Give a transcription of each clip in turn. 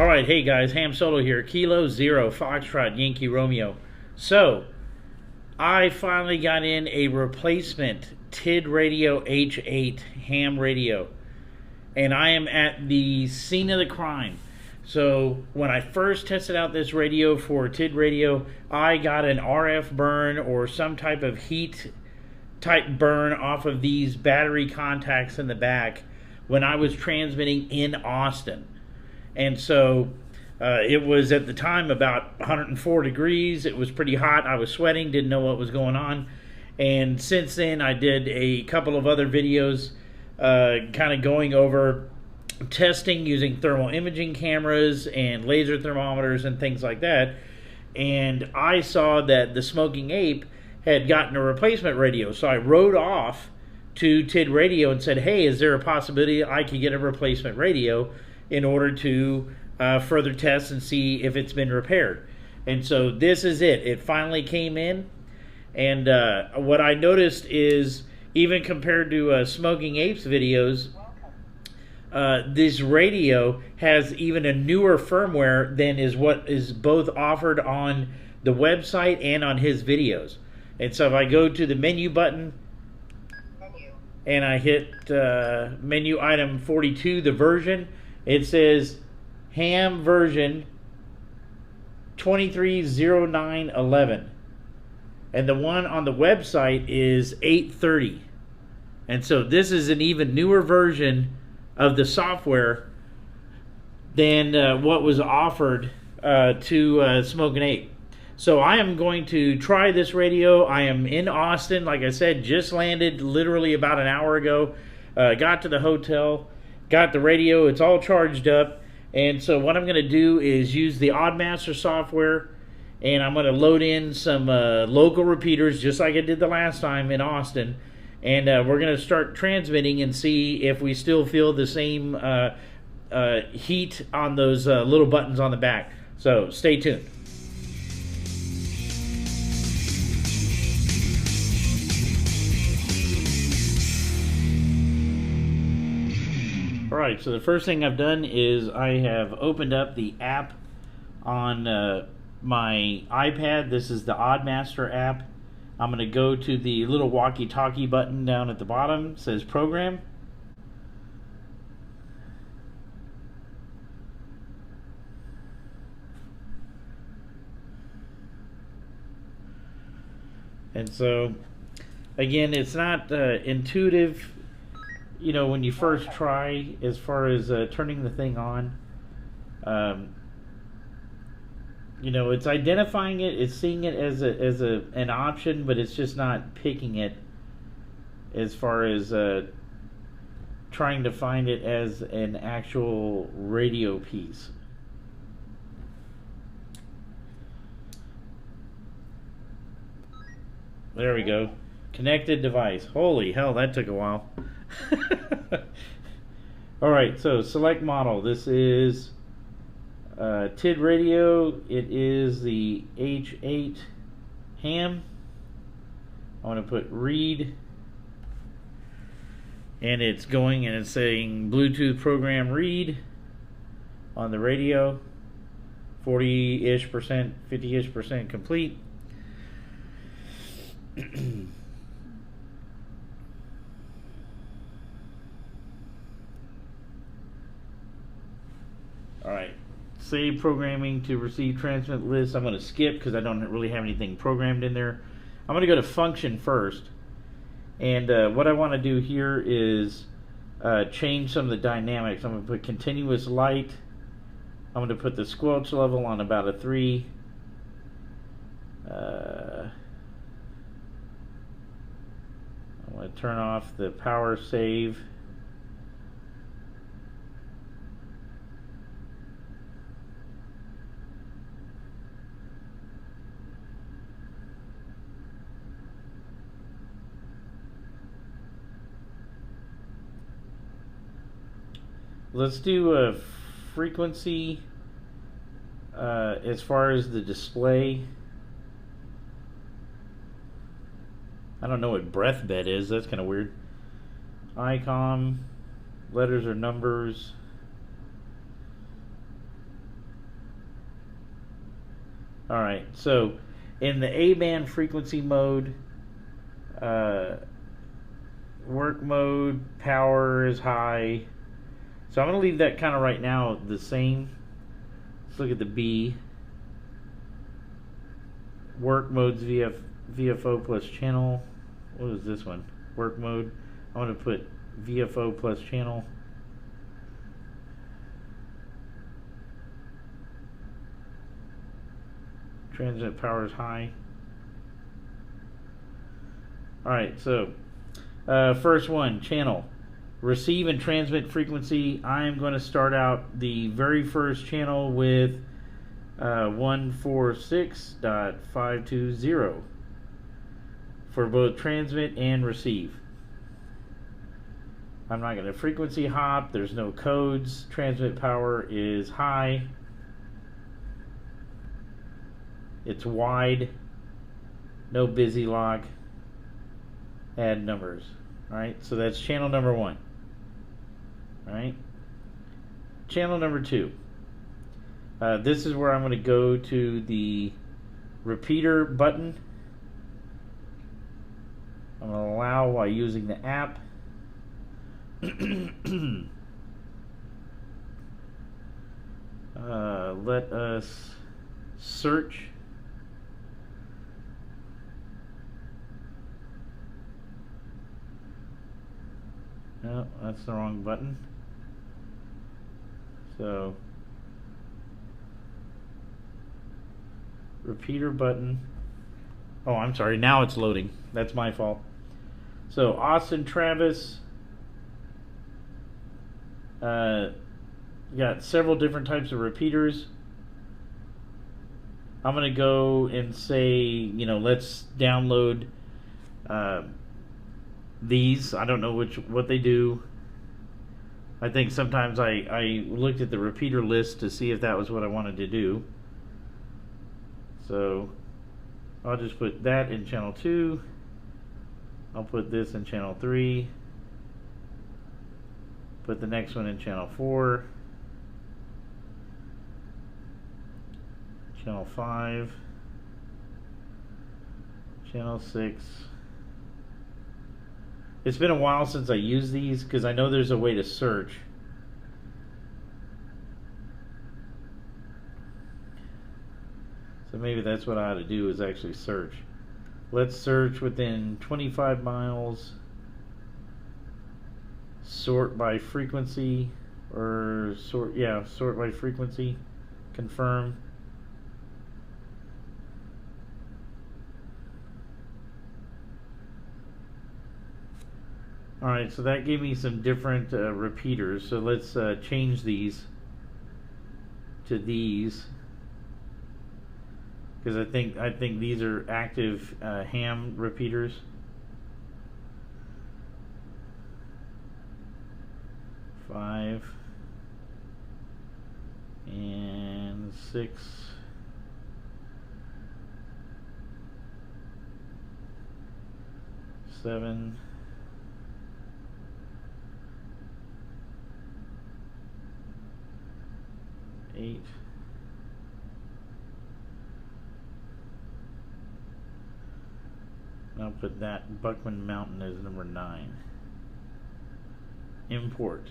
Alright, hey guys, Ham Solo here. Kilo Zero Foxtrot Yankee Romeo. So, I finally got in a replacement TidRadio H8 Ham radio. And I am at the scene of the crime. So, when I first tested out this radio for TidRadio, I got an RF burn or some type of heat type burn off of these battery contacts in the back when I was transmitting in Austin. And so it was at the time about 104 degrees. It was pretty hot. I was sweating, didn't know what was going on. And since then, I did a couple of other videos kind of going over testing using thermal imaging cameras and laser thermometers and things like that. And I saw that the Smoking Ape had gotten a replacement radio. So I wrote off to TidRadio and said, hey, is there a possibility I could get a replacement radio in order to further test and see if it's been repaired? And so this is it. It finally came in. And what I noticed is, even compared to Smoking Ape's videos, this radio has even a newer firmware than is what is both offered on the website and on his videos. And so if I go to the menu button and I hit menu item 42, the version, it says Ham version 230911. And the one on the website is 830. And so this is an even newer version of the software than what was offered to Smoking Ape. So I am going to try this radio. I am in Austin, like I said, just landed literally about an hour ago. Got to the hotel, got the radio, it's all charged up. And so what I'm going to do is use the Oddmaster software, and I'm going to load in some local repeaters just like I did the last time in Austin. And we're going to start transmitting and see if we still feel the same heat on those little buttons on the back. So stay tuned. Alright, so the first thing I've done is I have opened up the app on my iPad. This is the Oddmaster app. I'm going to go to the little walkie-talkie button down at the bottom. It says Program. And so, again, it's not intuitive, you know, when you first try, as far as turning the thing on. You know, it's identifying it, it's seeing it as an option, but it's just not picking it as far as trying to find it as an actual radio piece. There we go. Connected device. Holy hell, that took a while. Alright, so select model. This is TidRadio. It is the H8 Ham. I want to put read, and it's going and it's saying Bluetooth program read on the radio, 40-ish percent, 50-ish percent complete. Alright, save programming to receive transmit list. I'm going to skip because I don't really have anything programmed in there. I'm going to go to function first. And what I want to do here is change some of the dynamics. I'm going to put continuous light. I'm going to put the squelch level on about a 3. I'm going to turn off the power save. Let's do a frequency as far as the display. I don't know what breath bed is. That's kind of weird. Icon, letters or numbers. Alright, so in the A-band frequency mode, work mode, power is high. So I'm going to leave that kind of right now the same. Let's look at the B. Work mode's VFO plus channel. What is this one? Work mode. I'm going to put VFO plus channel. Transmit power is high. Alright, so first one, channel. Receive and transmit frequency. I am going to start out the very first channel with 146.520 for both transmit and receive. I'm not going to frequency hop. There's no codes. Transmit power is high. It's wide. No busy lock. Add numbers. Alright, so that's channel number 1. Alright. Channel number 2. This is where I'm going to go to the repeater button. I'm going to allow while using the app. Let us search. No, that's the wrong button. So, repeater button. Oh, I'm sorry. Now it's loading. That's my fault. So, Austin Travis. Got several different types of repeaters. I'm going to go and say, you know, let's download these. I don't know what they do. I think sometimes I looked at the repeater list to see if that was what I wanted to do. So I'll just put that in channel 2. I'll put this in channel 3. Put the next one in channel 4. Channel 5. Channel 6. It's been a while since I used these because I know there's a way to search. So maybe that's what I ought to do, is actually search. Let's search within 25 miles. Sort by frequency, or sort by frequency. Confirm. Alright, so that gave me some different repeaters. So let's change these to these, because I think these are active ham repeaters. Five and 6. Seven. 8. I'll put that Buckman Mountain as number 9. Import.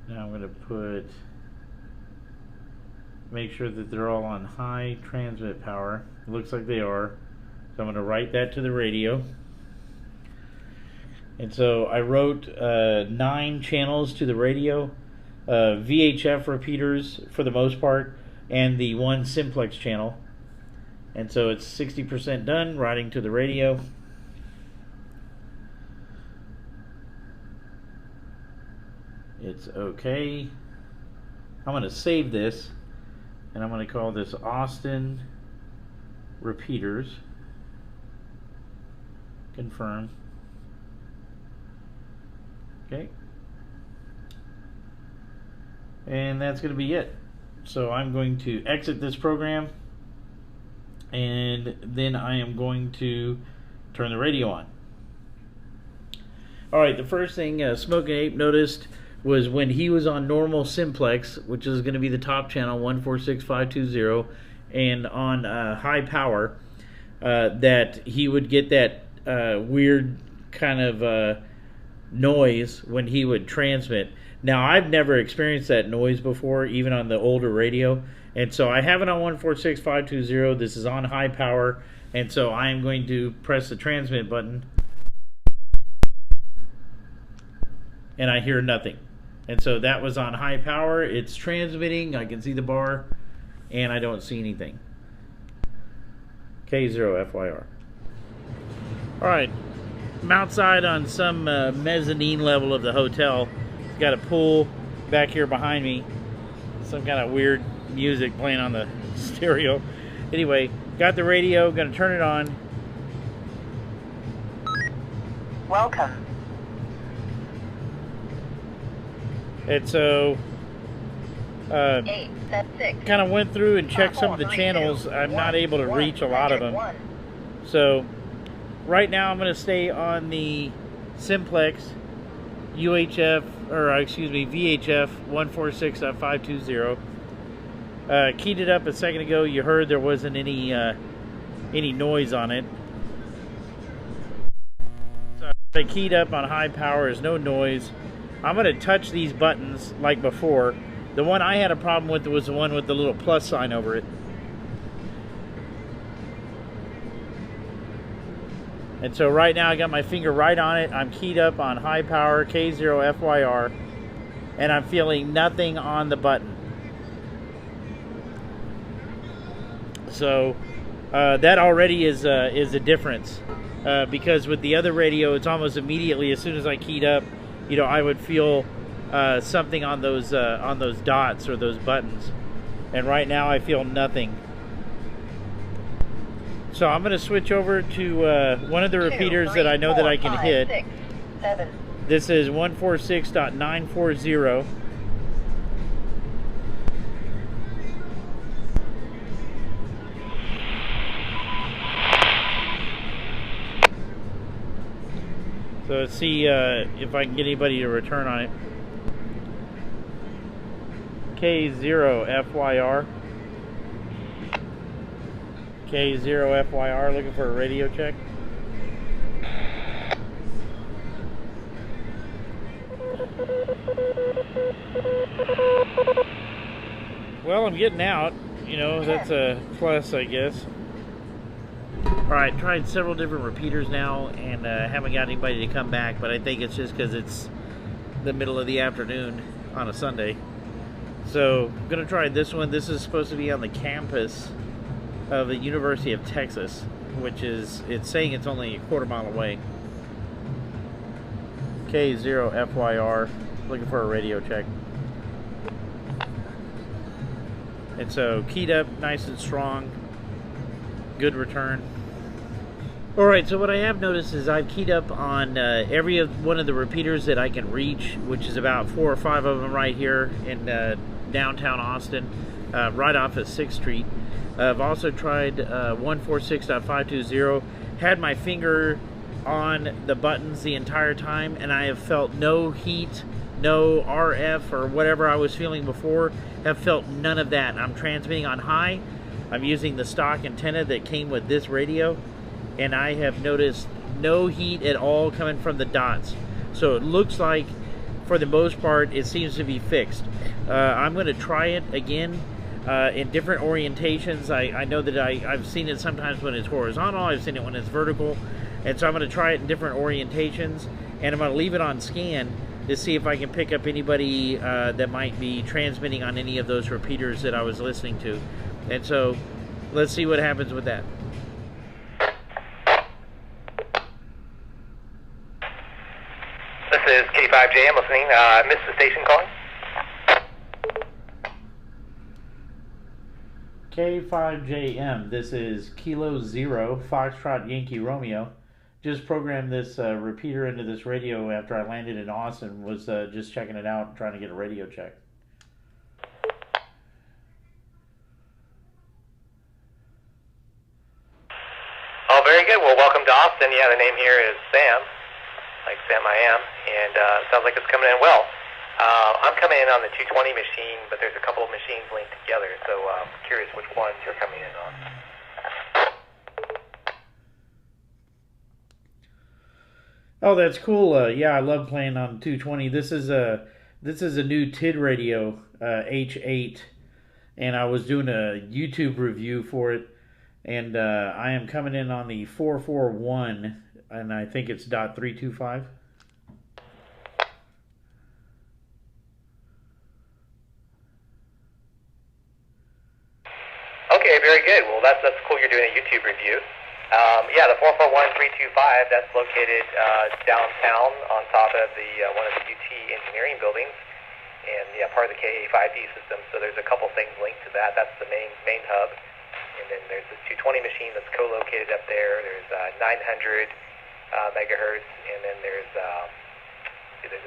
Now I'm going to make sure that they're all on high transmit power. It looks like they are. So I'm going to write that to the radio. And so I wrote 9 channels to the radio, VHF repeaters for the most part, and the 1 simplex channel. And so it's 60% done, writing to the radio. It's okay. I'm going to save this, and I'm going to call this Austin Repeaters. Confirm. Okay. And that's going to be it. So I'm going to exit this program, and then I am going to turn the radio on. Alright, the first thing Smoking Ape noticed was when he was on normal simplex, which is going to be the top channel 146520, and on high power, that he would get that weird kind of noise when he would transmit. Now, I've never experienced that noise before, even on the older radio, and so I have it on 146520. This is on high power, and so I am going to press the transmit button, and I hear nothing. And so that was on high power. It's transmitting. I can see the bar, and I don't see anything. K0 FYR. All right, I'm outside on some mezzanine level of the hotel. It's got a pool back here behind me. Some kind of weird music playing on the stereo. Anyway, got the radio, gonna turn it on. Welcome. And so kind of went through and checked some of the channels. I'm not able to reach a lot of them. So right now I'm going to stay on the simplex VHF 146.520. Keyed it up a second ago. You heard there wasn't any noise on it. So I keyed up on high power. There's no noise. I'm going to touch these buttons like before. The one I had a problem with was the one with the little plus sign over it. And so right now I got my finger right on it. I'm keyed up on high power, K0 FYR, and I'm feeling nothing on the button. So that already is a difference, because with the other radio, it's almost immediately as soon as I keyed up, you know, I would feel something on those dots or those buttons, and right now I feel nothing. So I'm going to switch over to one of the repeaters that I know that I can hit. 6, 7. This is 146.940. So let's see if I can get anybody to return on it. K0 FYR. K0 FYR, looking for a radio check. Well, I'm getting out. You know, that's a plus, I guess. Alright, tried several different repeaters now, and haven't got anybody to come back, but I think it's just because it's the middle of the afternoon on a Sunday. So, I'm going to try this one. This is supposed to be on the campus of the University of Texas, which is, it's saying it's only a quarter-mile away. K0 FYR, looking for a radio check. And so, keyed up, nice and strong, good return. Alright, so what I have noticed is I've keyed up on every one of the repeaters that I can reach, which is about 4 or 5 of them right here in downtown Austin, right off of 6th Street. I've also tried 146.520, had my finger on the buttons the entire time, and I have felt no heat, no RF or whatever I was feeling before, have felt none of that. I'm transmitting on high. I'm using the stock antenna that came with this radio, and I have noticed no heat at all coming from the dots. So it looks like, for the most part, it seems to be fixed. I'm going to try it again in different orientations. I know that I've seen it sometimes when it's horizontal, I've seen it when it's vertical, and so I'm going to try it in different orientations, and I'm going to leave it on scan to see if I can pick up anybody that might be transmitting on any of those repeaters that I was listening to. And so let's see what happens with that. This is K5J. I'm listening. I missed the station calling. K5JM, this is Kilo 0, Foxtrot Yankee Romeo. Just programmed this repeater into this radio after I landed in Austin. Was just checking it out, trying to get a radio check. Oh, very good. Well, welcome to Austin. Yeah, the name here is Sam, like Sam I Am, and sounds like it's coming in well. I'm coming in on the 220 machine, but there's a couple of machines linked together, so I'm curious which ones you're coming in on. Oh, that's cool. Yeah, I love playing on 220. This is a new TidRadio H8, and I was doing a YouTube review for it, and I am coming in on the 441, and I think it's .325. Okay, very good. Well, that's cool. You're doing a YouTube review. Yeah, the 441325. That's located downtown on top of the one of the UT engineering buildings, and yeah, part of the KA5D system. So there's a couple things linked to that. That's the main hub, and then there's the 220 machine that's co-located up there. There's 900 megahertz, and then there's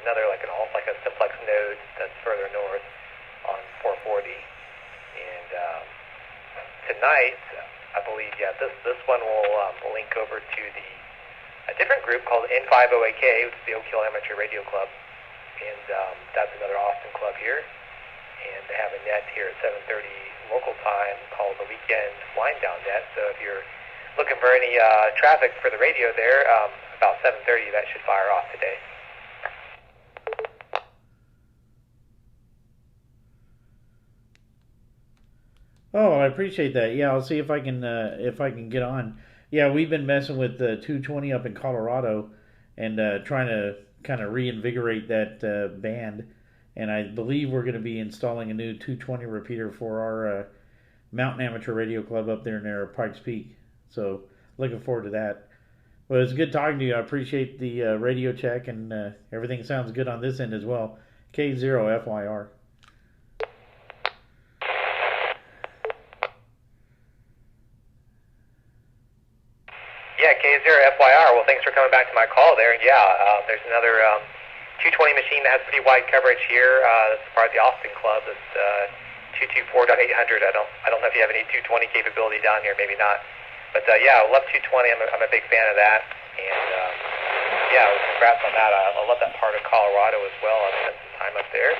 another like a simplex node that's further north on 440, and tonight, I believe, yeah, this one will link over to a different group called N50AK, which is the Oak Hill Amateur Radio Club, and that's another Austin club here, and they have a net here at 7:30 local time called the Weekend Wind Down Net. So if you're looking for any traffic for the radio there, about 7:30, that should fire off today. Oh, I appreciate that. Yeah, I'll see if I can get on. Yeah, we've been messing with 220 up in Colorado, and trying to kind of reinvigorate that band. And I believe we're going to be installing a new 220 repeater for our Mountain Amateur Radio Club up there near Pikes Peak. So looking forward to that. Well, it's good talking to you. I appreciate the radio check, and everything sounds good on this end as well. K0FYR. Yeah, K0FYR. Well, thanks for coming back to my call there. And yeah, there's another 220 machine that has pretty wide coverage here. That's part of the Austin Club. It's 224.800. I don't know if you have any 220 capability down here. Maybe not. But yeah, I love 220. I'm a big fan of that. And yeah, congrats on that. I love that part of Colorado as well. I've spent some time up there,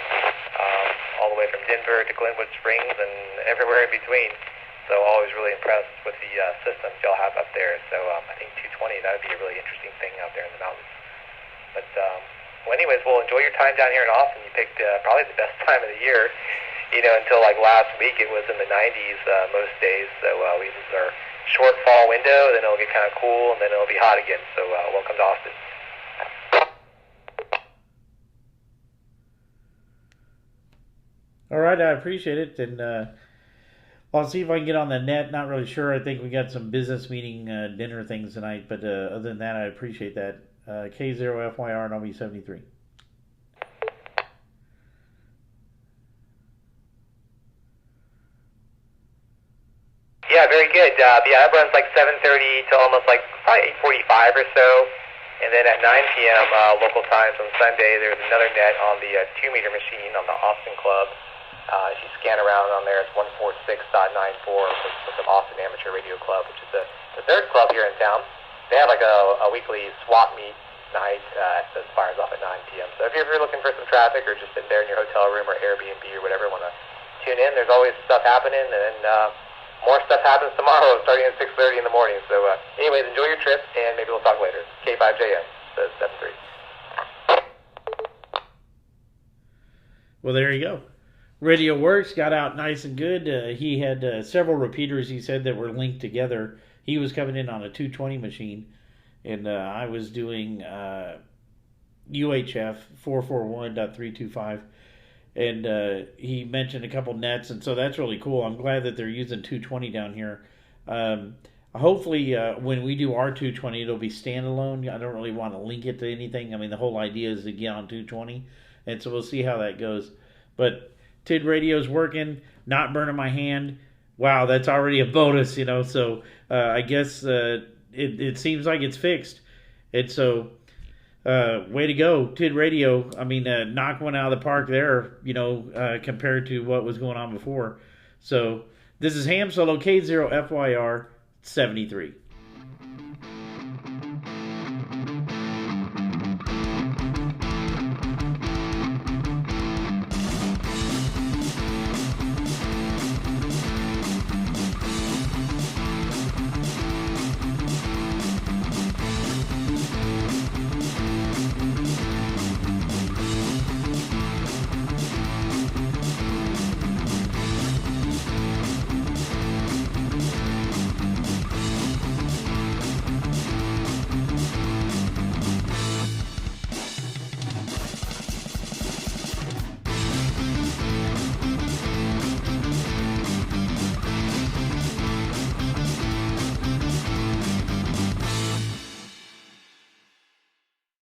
all the way from Denver to Glenwood Springs and everywhere in between. So always really impressed with the systems y'all have up there. So I think 220, that would be a really interesting thing out there in the mountains. But well, anyways, we'll enjoy your time down here in Austin. You picked probably the best time of the year. You know, until like last week, it was in the 90s most days. So this is our short fall window. Then it'll get kind of cool, and then it'll be hot again. So welcome to Austin. All right, I appreciate it, and I'll see if I can get on the net. Not really sure. I think we got some business meeting dinner things tonight, but other than that, I appreciate that. K0FYR and LB73. Yeah, very good. Yeah, that runs like 7:30 to almost like probably 8:45 or so. And then at 9 p.m. Local times on Sunday, there's another net on the 2-meter machine on the Austin Club. If you scan around on there, it's 146.94 with the Austin Amateur Radio Club, which is the third club here in town. They have like a weekly swap meet night that fires off at 9 p.m. So if you're ever looking for some traffic or just sitting there in your hotel room or Airbnb or whatever, want to tune in, there's always stuff happening, and then more stuff happens tomorrow starting at 6:30 in the morning. So anyways, enjoy your trip, and maybe we'll talk later. K5JM, says 73. Well, there you go. Radio works, got out nice and good. He had several repeaters, he said, that were linked together. He was coming in on a 220 machine, and I was doing UHF 441.325, and he mentioned a couple nets, and so that's really cool. I'm glad that they're using 220 down here. Hopefully, when we do our 220, it'll be standalone. I don't really want to link it to anything. I mean, the whole idea is to get on 220, and so we'll see how that goes. But TID Radio's working, not burning my hand. Wow, that's already a bonus, you know. So I guess it seems like it's fixed. And so, way to go, TID Radio. I mean, knock one out of the park there, you know, compared to what was going on before. So this is Ham Solo K0FYR 73.